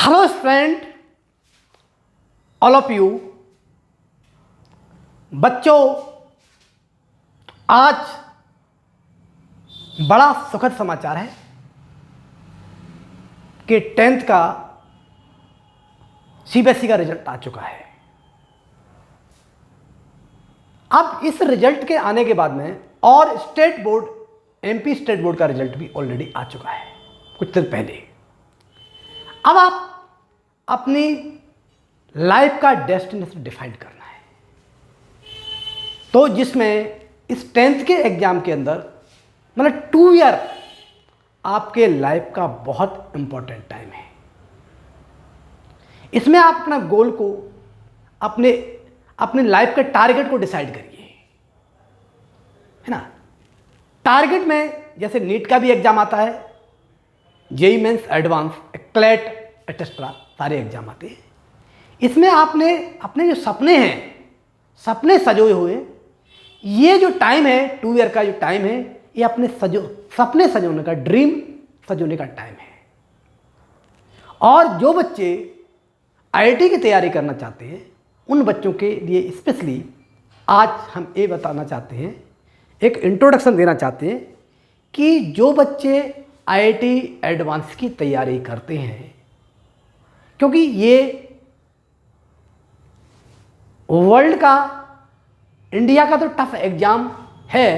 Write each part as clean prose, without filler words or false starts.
Hello student, all of you. बच्चों, आज बड़ा सुखद समाचार है कि 10th का सीबीएसई का रिजल्ट आ चुका है। अब इस रिजल्ट के आने के बाद में और state board, MP state board का रिजल्ट भी ऑलरेडी आ चुका है कुछ दिन पहले। अब आप अपनी लाइफ का डेस्टिनेशन डिफाइन करना है, तो जिसमें इस 10th के एग्जाम के अंदर मतलब 2 ईयर आपके लाइफ का बहुत इंपॉर्टेंट टाइम है। इसमें आप अपना गोल को, अपने लाइफ के टारगेट को डिसाइड करिए, है ना। टारगेट में जैसे नीट का भी एग्जाम आता है, JEE mains advance, CLAT etcetera सारे एग्जाम आते हैं। इसमें आपने अपने जो सपने हैं, सपने सजोए हुए, ये जो टाइम है 2 ईयर का जो टाइम है, ये अपने सपने सजोने का, ड्रीम सजोने का टाइम है। और जो बच्चे आईआईटी की तैयारी करना चाहते हैं, उन बच्चों के लिए स्पेशली आज हम ये बताना चाहते हैं, एक इंट्रोडक्शन देना चाहते हैं कि जो बच्चे आईआईटी एडवांस की तैयारी करते हैं, क्योंकि ये वर्ल्ड का, इंडिया का तो टफ एग्जाम है,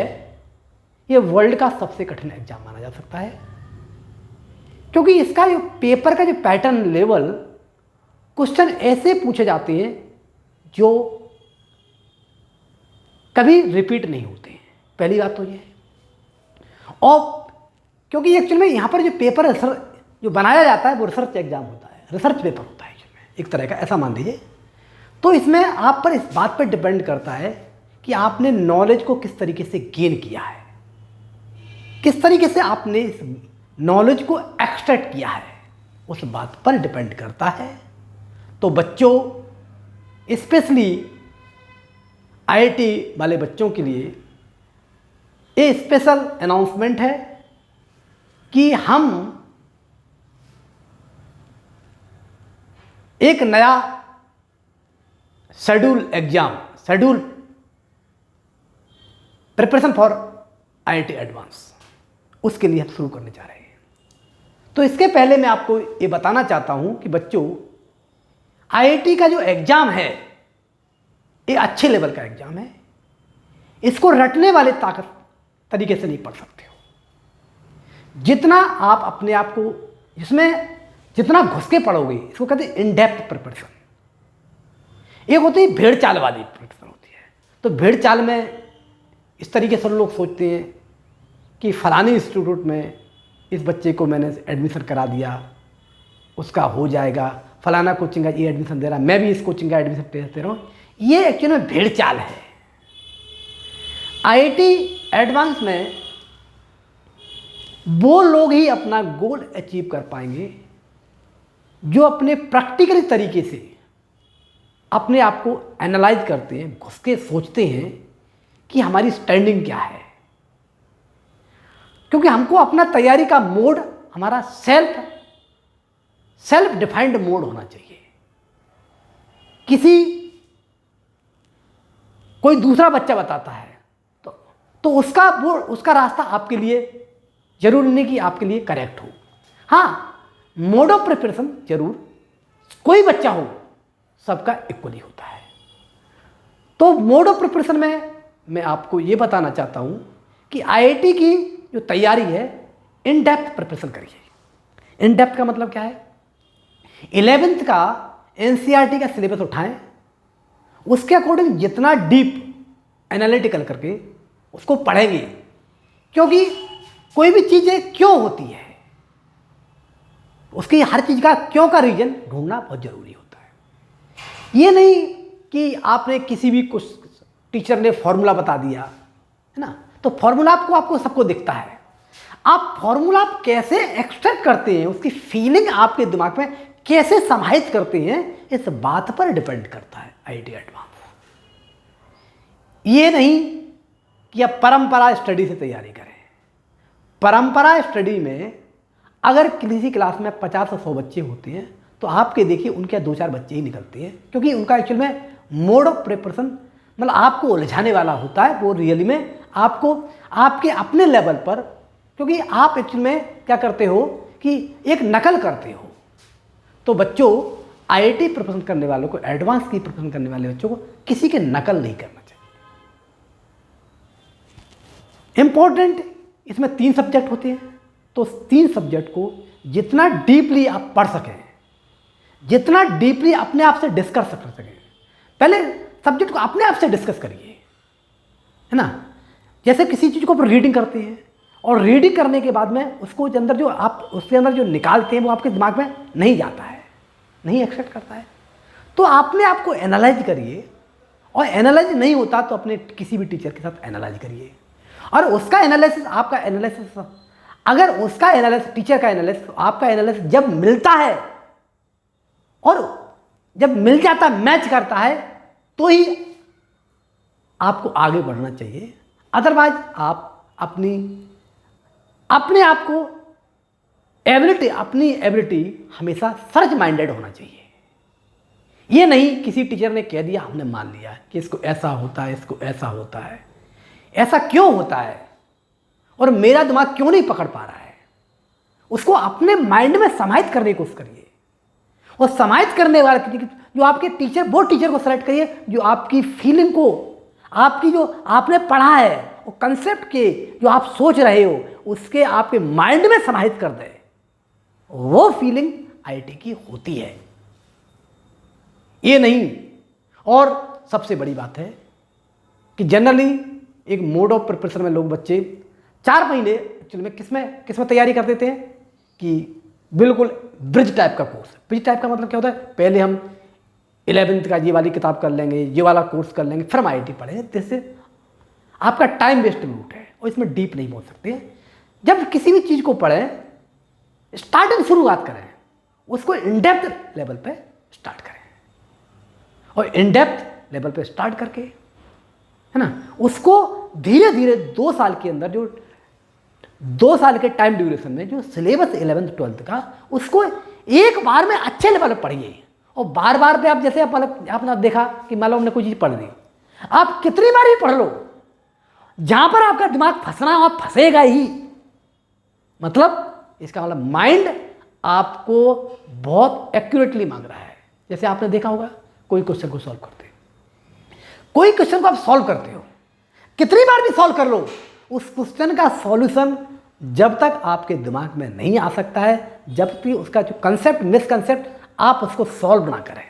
ये वर्ल्ड का सबसे कठिन एग्जाम माना जा सकता है। क्योंकि इसका जो पेपर का जो पैटर्न लेवल, क्वेश्चन ऐसे पूछे जाते हैं जो कभी रिपीट नहीं होते हैं, पहली बात तो ये है। और क्योंकि एक्चुअल में यहाँ पर जो पेपर जो बनाया जाता है वो रिसर्च एग्जाम होता है, रिसर्च पेपर होता है एक तरह का, ऐसा मान लीजिए। तो इसमें आप पर इस बात पर डिपेंड करता है कि आपने नॉलेज को किस तरीके से गेन किया है, किस तरीके से आपने इस नॉलेज को एक्सट्रैक्ट किया है, उस बात पर डिपेंड करता है। तो बच्चों, स्पेशली आईआईटी वाले बच्चों के लिए ये स्पेशल अनाउंसमेंट है कि हम एक नया schedule preparation for IIT advance, उसके लिए हम शुरू करने जा रहे हैं। तो इसके पहले मैं आपको ये बताना चाहता हूं कि बच्चों, आईआईटी का जो एग्जाम है ये अच्छे लेवल का एग्जाम है। इसको रटने वाले तरीके से नहीं पढ़ सकते हो। जितना आप अपने आप को इसमें जितना घुस के पढ़ोगे, इसको कहते हैं इन डेप्थ प्रिपरेशन। एक होती है भेड़ चाल वाली प्रिपरेशन होती है। तो भेड़ चाल में इस तरीके से लोग सोचते हैं कि फलानी इंस्टीट्यूट में इस बच्चे को मैंने एडमिशन करा दिया, उसका हो जाएगा, फलाना कोचिंग का ये एडमिशन दे रहा, मैं भी इस कोचिंग का एडमिशन दे रहा हूँ। ये एक्चुअली में भेड़ चाल है। आईआईटी एडवांस में वो लोग ही अपना गोल अचीव कर पाएंगे जो अपने प्रैक्टिकल तरीके से अपने आप को एनालाइज करते हैं, घुस के सोचते हैं कि हमारी स्टैंडिंग क्या है। क्योंकि हमको अपना तैयारी का मोड हमारा सेल्फ डिफाइंड मोड होना चाहिए। कोई दूसरा बच्चा बताता है तो उसका रास्ता आपके लिए जरूरी नहीं कि आपके लिए करेक्ट हो। हाँ, मोड ऑफ प्रिपरेशन जरूर कोई बच्चा हो, सबका इक्वली होता है। तो मोड ऑफ प्रिपरेशन में मैं आपको ये बताना चाहता हूँ कि आईआईटी की जो तैयारी है, इन डेप्थ प्रिपरेशन करिए। इन डेप्थ का मतलब क्या है? 11th का एनसीईआरटी का सिलेबस उठाएं, उसके अकॉर्डिंग जितना डीप एनालिटिकल करके उसको पढ़ेंगे। क्योंकि कोई भी चीज़ें क्यों होती है, उसकी हर चीज़ का क्यों का रीजन ढूंढना बहुत ज़रूरी होता है। ये नहीं कि आपने किसी भी कुछ टीचर ने फॉर्मूला बता दिया, है ना, तो फॉर्मूला आपको सबको दिखता है। आप फॉर्मूला कैसे एक्सट्रैक्ट करते हैं, उसकी फीलिंग आपके दिमाग में कैसे समाहित करते हैं, इस बात पर डिपेंड करता है आईआईटी एडवांस। ये नहीं कि आप परंपरा स्टडी से तैयारी करें। परंपरा स्टडी में अगर किसी क्लास में 50 से 100 बच्चे होते हैं तो आपके देखिए उनके 2-4 बच्चे ही निकलते हैं, क्योंकि उनका एक्चुअल में मोड ऑफ प्रिपरेशन मतलब आपको उलझाने वाला होता है। वो रियली में आपको आपके अपने लेवल पर, क्योंकि आप एक्चुअल में क्या करते हो कि एक नकल करते हो। तो बच्चों आईआईटी प्रिपरेशन करने वालों को, एडवांस की प्रिपरेशन करने वाले बच्चों को किसी के नकल नहीं करना चाहिए। इंपॉर्टेंट इसमें 3 सब्जेक्ट होते हैं, तो 3 सब्जेक्ट को जितना डीपली आप पढ़ सकें, जितना डीपली अपने आप से डिस्कस कर सकें, पहले सब्जेक्ट को अपने आप से डिस्कस करिए, है ना। जैसे किसी चीज़ को आप रीडिंग करते हैं और रीडिंग करने के बाद में उसको अंदर जो आप उसके अंदर जो निकालते हैं वो आपके दिमाग में नहीं जाता है, नहीं एक्सेप्ट करता है। तो आपने आपको एनालाइज करिए, और एनालाइज नहीं होता तो अपने किसी भी टीचर के साथ एनालाइज करिए, और उसका एनालिसिस आपका एनालिसिस, अगर उसका एनालिसिस टीचर का एनालिसिस आपका एनालिसिस जब मिलता है और जब मिल जाता मैच करता है तो ही आपको आगे बढ़ना चाहिए। अदरवाइज आप अपने आप को अपनी एबिलिटी हमेशा सर्च माइंडेड होना चाहिए। ये नहीं किसी टीचर ने कह दिया हमने मान लिया कि इसको ऐसा होता है, इसको ऐसा होता है, ऐसा क्यों होता है और मेरा दिमाग क्यों नहीं पकड़ पा रहा है। उसको अपने माइंड में समाहित करने की कोशिश करिए, और समाहित करने वाले जो आपके टीचर, वो टीचर को सेलेक्ट करिए जो आपकी फीलिंग को, आपकी जो आपने पढ़ा है वो कंसेप्ट के जो आप सोच रहे हो उसके आपके माइंड में समाहित कर दे। वो फीलिंग आईआईटी की होती है, ये नहीं। और सबसे बड़ी बात है कि जनरली एक मोड ऑफ प्रिपरेशन में लोग बच्चे 4 महीने एक्चुअली में किसमें तैयारी कर देते हैं कि बिल्कुल ब्रिज टाइप का कोर्स। ब्रिज टाइप का मतलब क्या होता है, पहले हम 11th का ये वाली किताब कर लेंगे, ये वाला कोर्स कर लेंगे, फिर हम आईआईटी पढ़ेंगे। जिससे आपका टाइम वेस्टिंग रूट है और इसमें डीप नहीं पहुंच सकते। जब किसी भी चीज़ को पढ़ें, स्टार्टिंग शुरुआत करें, उसको इन डेप्थ लेवल पे स्टार्ट करें, और इन डेप्थ लेवल पे स्टार्ट करके, है ना, उसको धीरे धीरे 2 साल के अंदर, जो 2 साल के टाइम ड्यूरेशन में जो सिलेबस 11th 12th का, उसको एक बार में अच्छे लेवल पर पढ़िए। और बार बार पे आप जैसे आपने देखा कि मान लो हमने कोई चीज़ पढ़ दी, आप कितनी बार ही पढ़ लो, जहाँ पर आपका दिमाग फंसना वहाँ फंसेगा ही। मतलब इसका मतलब माइंड आपको बहुत एक्यूरेटली मांग रहा है। जैसे आपने देखा होगा कोई क्वेश्चन को सॉल्व करते, कोई क्वेश्चन को आप सॉल्व करते हो, कितनी बार भी सॉल्व कर लो, उस क्वेश्चन का सॉल्यूशन जब तक आपके दिमाग में नहीं आ सकता है, जब तक उसका जो कंसेप्ट, मिसकंसेप्ट आप उसको सॉल्व ना करें।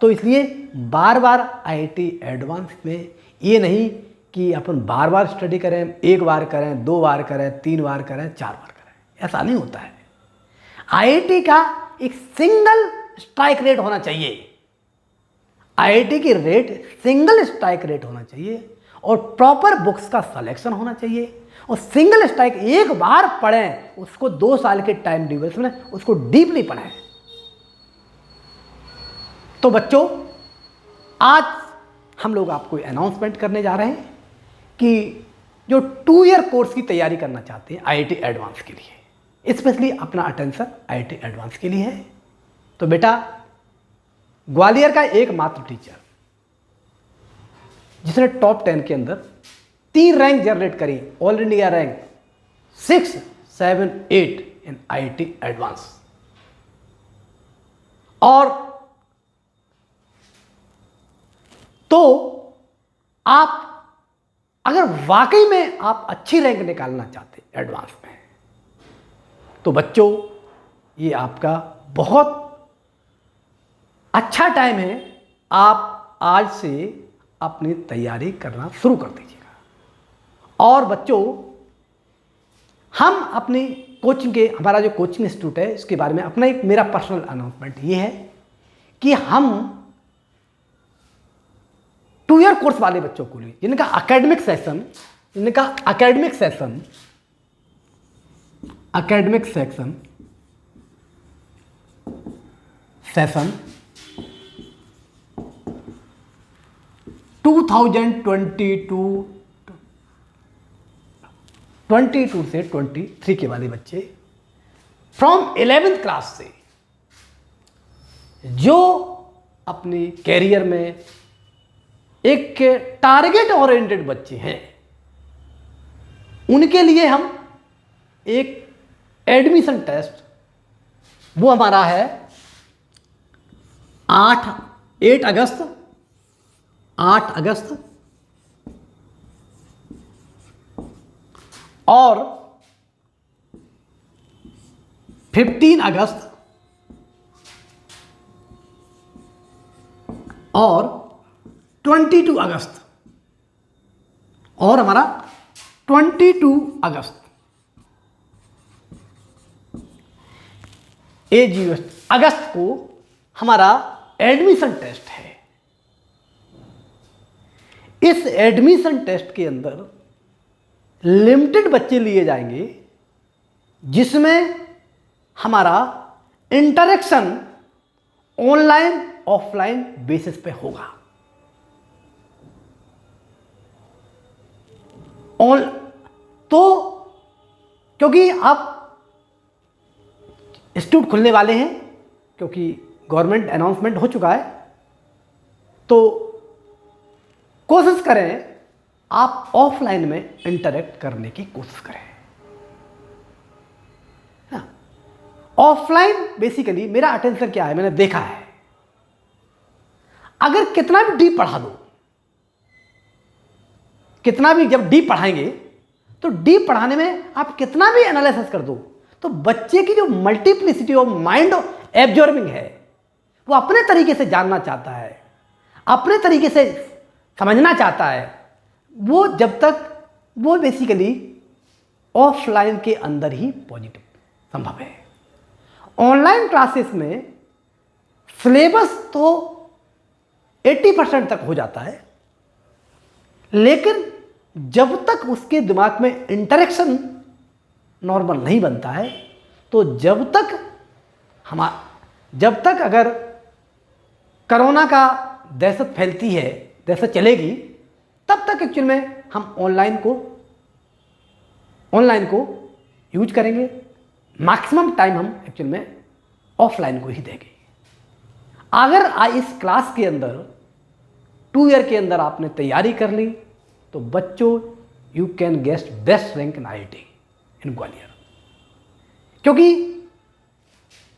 तो इसलिए बार बार आईआईटी एडवांस में ये नहीं कि अपन बार बार स्टडी करें, 1 बार करें, 2 बार करें, 3 बार करें, 4 बार करें, ऐसा नहीं होता है। आईआईटी का एक सिंगल स्ट्राइक रेट होना चाहिए। आईआईटी की रेट सिंगल स्ट्राइक रेट होना चाहिए, और प्रॉपर बुक्स का सिलेक्शन होना चाहिए, और सिंगल स्ट्राइक एक बार पढ़ें, उसको 2 साल के टाइम ड्यूरेशन में उसको डीपली पढ़ें। तो बच्चों, आज हम लोग आपको अनाउंसमेंट करने जा रहे हैं कि जो 2 ईयर कोर्स की तैयारी करना चाहते हैं आईआईटी एडवांस के लिए, स्पेशली अपना अटेंशन आईआईटी एडवांस के लिए है। तो बेटा, ग्वालियर का एकमात्र टीचर जिसने टॉप 10 के अंदर 3 रैंक जनरेट करी, ऑल इंडिया रैंक 6, 7, 8 इन आईआईटी एडवांस। और तो आप अगर वाकई में आप अच्छी रैंक निकालना चाहते हैं एडवांस में, तो बच्चों ये आपका बहुत अच्छा टाइम है। आप आज से अपनी तैयारी करना शुरू कर दीजिएगा। और बच्चों, हम अपनी कोचिंग के, हमारा जो कोचिंग इंस्टीट्यूट है, इसके बारे में अपना एक मेरा पर्सनल अनाउंसमेंट ये है कि हम 2 ईयर कोर्स वाले बच्चों को लिए जिनका एकेडमिक सेशन 2022 से 23 के वाले बच्चे फ्रॉम 11th क्लास से जो अपने कैरियर में एक टारगेट ओरिएंटेड बच्चे हैं, उनके लिए हम एक एडमिशन टेस्ट, वो हमारा है 8 अगस्त और 15 अगस्त और 22 अगस्त और हमारा 22 अगस्त अगस्त को हमारा एडमिशन टेस्ट है। इस एडमिशन टेस्ट के अंदर लिमिटेड बच्चे लिए जाएंगे, जिसमें हमारा इंटरेक्शन ऑनलाइन ऑफलाइन बेसिस पे होगा। तो क्योंकि अब इंस्टीट्यूट खुलने वाले हैं, क्योंकि गवर्नमेंट अनाउंसमेंट हो चुका है, तो कोशिश करें आप ऑफलाइन में इंटरेक्ट करने की कोशिश करें। ऑफलाइन बेसिकली मेरा अटेंशन क्या है, मैंने देखा है, अगर कितना भी डीप पढ़ा दो, कितना भी जब डीप पढ़ाएंगे तो डीप पढ़ाने में आप कितना भी एनालिसिस कर दो, तो बच्चे की जो मल्टीप्लिसिटी ऑफ माइंड एब्जॉर्बिंग है, वो अपने तरीके से जानना चाहता है, अपने तरीके से समझना चाहता है, वो जब तक वो बेसिकली ऑफलाइन के अंदर ही पॉजिटिव संभव है। ऑनलाइन क्लासेस में सिलेबस तो 80% तक हो जाता है, लेकिन जब तक उसके दिमाग में इंटरेक्शन नॉर्मल नहीं बनता है, तो जब तक अगर कोरोना का दहशत फैलती है, दहशत चलेगी, तब तक एक्चुअल में हम ऑनलाइन को यूज करेंगे। मैक्सिमम टाइम हम एक्चुअल में ऑफलाइन को ही देंगे। अगर इस क्लास के अंदर 2 ईयर के अंदर आपने तैयारी कर ली, तो बच्चों you can get best rank in IIT इन ग्वालियर। क्योंकि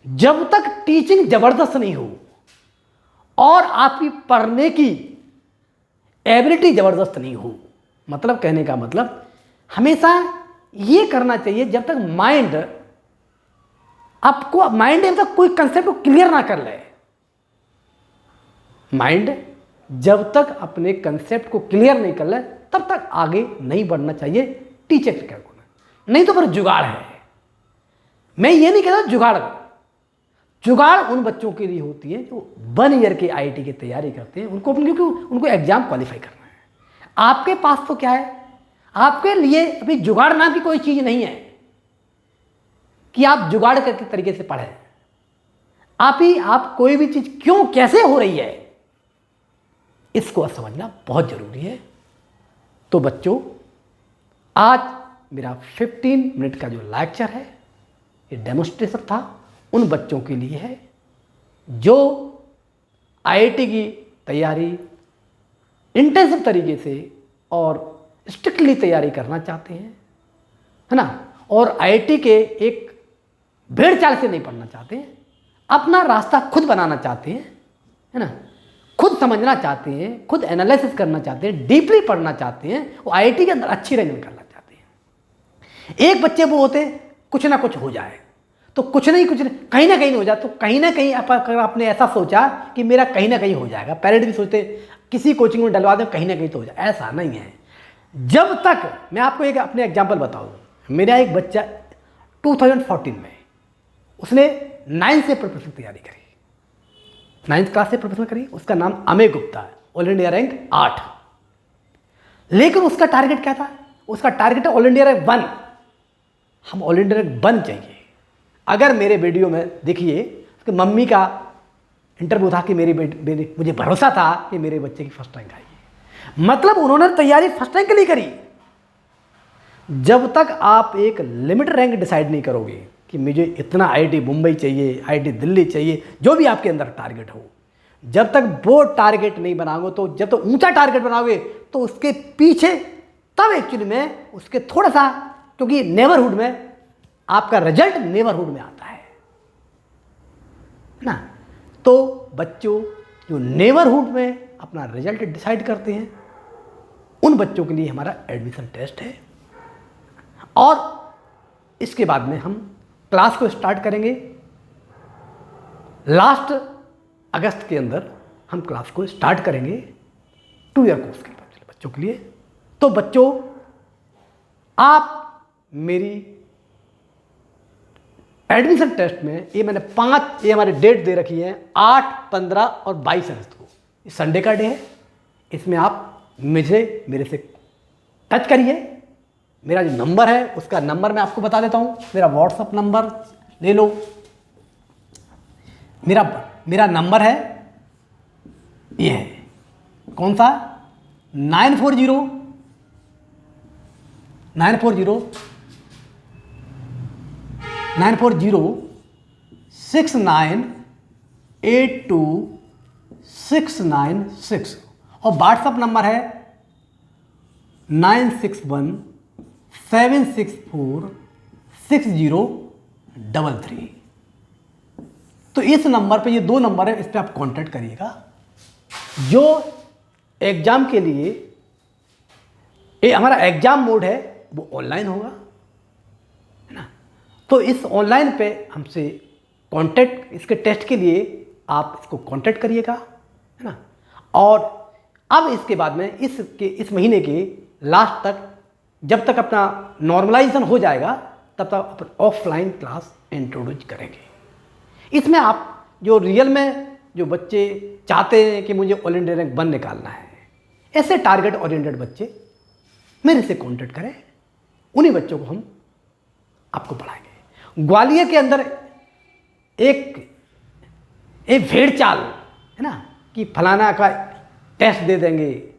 जब तक टीचिंग जबरदस्त नहीं हो और आपकी पढ़ने की एबिलिटी जबरदस्त नहीं हो, मतलब कहने का मतलब हमेशा ये करना चाहिए, जब तक माइंड जब तक कोई कंसेप्ट को क्लियर ना कर ले, माइंड जब तक अपने कंसेप्ट को क्लियर नहीं कर ले, तब तक आगे नहीं बढ़ना चाहिए टीचर के को, नहीं तो फिर जुगाड़ है। मैं ये नहीं कहता जुगाड़ उन बच्चों के लिए होती है जो 1 ईयर के IIT की तैयारी करते हैं, उनको एग्जाम क्वालिफाई करना है। आपके पास तो क्या है, आपके लिए अभी जुगाड़ नाम की कोई चीज़ नहीं है कि आप जुगाड़ करके तरीके से पढ़ें। आप कोई भी चीज़ क्यों कैसे हो रही है, इसको समझना बहुत ज़रूरी है। तो बच्चों, आज मेरा 15 मिनट का जो लेक्चर है, ये डेमोन्स्ट्रेशन था उन बच्चों के लिए है जो IIT की तैयारी इंटेंसिव तरीके से और स्ट्रिक्टली तैयारी करना चाहते हैं, है ना, और IIT के एक भेड़ चाल से नहीं पढ़ना चाहते हैं, अपना रास्ता खुद बनाना चाहते हैं, है ना, खुद समझना चाहते हैं, खुद एनालिसिस करना चाहते हैं, डीपली पढ़ना चाहते हैं, वो IIT के अंदर अच्छी रैंक निकालना चाहते हैं। एक बच्चे वो होते कुछ ना कुछ हो जाए, तो कुछ नहीं कहीं ना कहीं हो जाए, तो कहीं ना कहीं अगर आपने ऐसा सोचा कि मेरा कहीं ना कहीं हो जाएगा, पेरेंट भी सोचते किसी कोचिंग में डलवा दें कहीं ना कहीं तो हो जाए, ऐसा नहीं है। जब तक मैं आपको एक अपने एग्जाम्पल बताऊँ, मेरा एक बच्चा 2014 में उसने 9th से प्रिपरेशन तैयारी करी, 9th क्लास से प्रिपरेशन करी, उसका नाम अमेय गुप्ता है, ऑल इंडिया रैंक 8। लेकिन उसका टारगेट क्या था, उसका टारगेट है ऑल इंडिया रैंक 1। हम ऑल इंडिया रैंक 1 चाहिए। अगर मेरे वीडियो में देखिए, उसकी मम्मी का इंटरव्यू था कि मुझे भरोसा था कि मेरे बच्चे की फर्स्ट रैंक आएगी, मतलब उन्होंने तैयारी फर्स्ट रैंक के लिए करी। जब तक आप एक लिमिट रैंक डिसाइड नहीं करोगे कि मुझे इतना IIT मुंबई चाहिए, IIT दिल्ली चाहिए, जो भी आपके अंदर टारगेट हो, जब तक वो टारगेट नहीं बनाओगे, तो जब तक ऊंचा टारगेट बनाओगे तो उसके पीछे तब एक्चुअली में उसके थोड़ा सा, क्योंकि नेबरहुड में आपका रिजल्ट नेबरहुड में आता है ना। तो बच्चों जो नेबरहुड में अपना रिजल्ट डिसाइड करते हैं, उन बच्चों के लिए हमारा एडमिशन टेस्ट है। और इसके बाद में हम क्लास को स्टार्ट करेंगे। लास्ट अगस्त के अंदर हम क्लास को स्टार्ट करेंगे 2 ईयर कोर्स के बच्चों के लिए। तो बच्चों, आप मेरी एडमिशन टेस्ट में, ये मैंने 5, ये हमारी डेट दे रखी है 8, 15 और 22 अगस्त को, ये संडे का डे है। इसमें आप मेरे से टच करिए। मेरा जो नंबर है उसका नंबर मैं आपको बता देता हूँ। मेरा व्हाट्सअप नंबर ले लो। मेरा नंबर है, ये है, कौन सा, 940 69826996 और व्हाट्सअप नंबर है 9617646033। तो इस नंबर पे, ये 2 नंबर है, इस पे आप कांटेक्ट करिएगा। जो एग्जाम के लिए ये हमारा एग्जाम मोड है वो ऑनलाइन होगा, है ना। तो इस ऑनलाइन पे हमसे कांटेक्ट, इसके टेस्ट के लिए आप इसको कांटेक्ट करिएगा, है ना। और अब इसके बाद में इस महीने के लास्ट तक, जब तक अपना नॉर्मलाइजेशन हो जाएगा, तब तक अपन ऑफलाइन क्लास इंट्रोड्यूस करेंगे। इसमें आप जो रियल में जो बच्चे चाहते हैं कि मुझे ऑल इंडिया रैंक 1 निकालना है, ऐसे टारगेट ओरिएंटेड बच्चे मेरे से कांटेक्ट करें। उन्हीं बच्चों को हम आपको पढ़ाएंगे। ग्वालियर के अंदर एक भेड़ चाल है ना, कि फलाना का टेस्ट दे देंगे,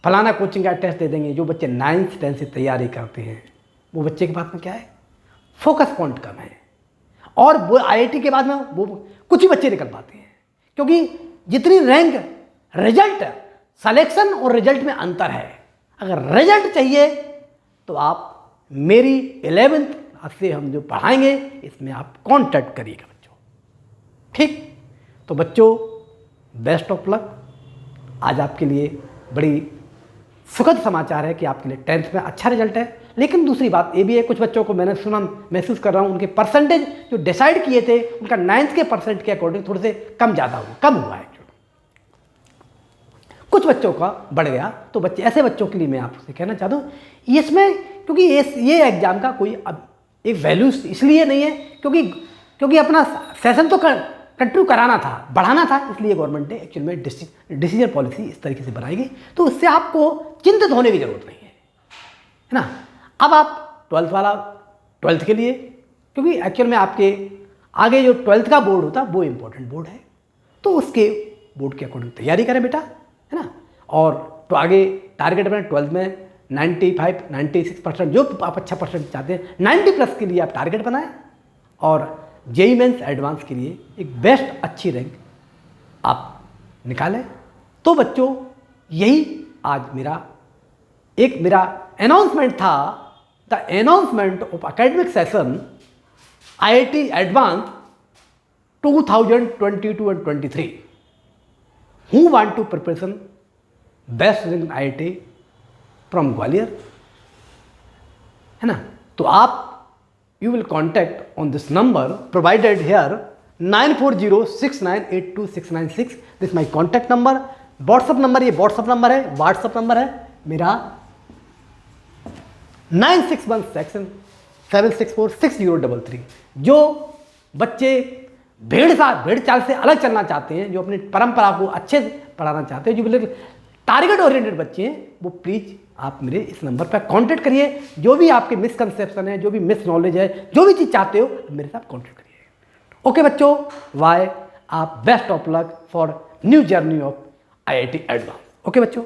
फलाना कोचिंग का टेस्ट दे देंगे। जो बच्चे 9th 10th से तैयारी करते हैं, वो बच्चे के पास में क्या है, फोकस पॉइंट कम है। और वो IIT के बाद में वो कुछ ही बच्चे निकल पाते हैं, क्योंकि जितनी रैंक, रिजल्ट, सिलेक्शन और रिजल्ट में अंतर है। अगर रिजल्ट चाहिए तो आप मेरी 11th से हम जो पढ़ाएंगे, इसमें आप कांटेक्ट करिएगा बच्चों, ठीक। तो बच्चों, बेस्ट ऑफ लक। आज आपके लिए बड़ी सुखद समाचार है कि आपके लिए 10th में अच्छा रिजल्ट है। लेकिन दूसरी बात ये भी है, कुछ बच्चों को मैंने सुना, महसूस कर रहा हूँ, उनके परसेंटेज जो डिसाइड किए थे, उनका 9th के परसेंट के अकॉर्डिंग थोड़े से कम हुआ है। कुछ बच्चों का बढ़ गया। तो बच्चे, ऐसे बच्चों के लिए मैं आपसे कहना चाहता हूँ, इसमें क्योंकि ये एग्जाम का कोई अब एक वैल्यू इसलिए नहीं है क्योंकि अपना सेशन तो कंटिन्यू कराना था, बढ़ाना था, इसलिए गवर्नमेंट ने एक्चुअल में डिसीजन पॉलिसी इस तरीके से बनाएगी। तो उससे आपको चिंतित होने की जरूरत नहीं है ना। अब आप 12th के लिए, क्योंकि एक्चुअल में आपके आगे जो 12th का बोर्ड होता है वो इम्पोर्टेंट बोर्ड है, तो उसके बोर्ड के अकॉर्डिंग तैयारी करें बेटा, है ना। और तो आगे टारगेट अपना 12th में 95-96%, जो आप अच्छा परसेंट चाहते हैं, 90+ के लिए आप टारगेट बनाएं। और JEE मेंस एडवांस के लिए एक बेस्ट अच्छी रैंक आप निकालें। तो बच्चों, यही आज मेरा अनाउंसमेंट था, the announcement of academic session IIT advance 2022 and 23 who want to preparation best in IIT from Gwalior, है ना। तो आप you will contact on this number provided here 9406982696। This my contact number. WhatsApp number, ये WhatsApp number है, WhatsApp number है मेरा 961767646033। जो बच्चे भेड़ चाल से अलग चलना चाहते हैं, जो अपनी परंपरा को अच्छे से पढ़ाना चाहते हैं, जो बिल्कुल टारगेट ओरिएंटेड बच्चे हैं, वो प्लीज़ आप मेरे इस नंबर पर कांटेक्ट करिए। जो भी आपके मिसकंसेप्शन है, जो भी मिस नॉलेज है, जो भी चीज़ चाहते हो, मेरे साथ कांटेक्ट करिए। ओके बच्चों, वाई आप best of luck for new journey of IIT advance. Okay बच्चों।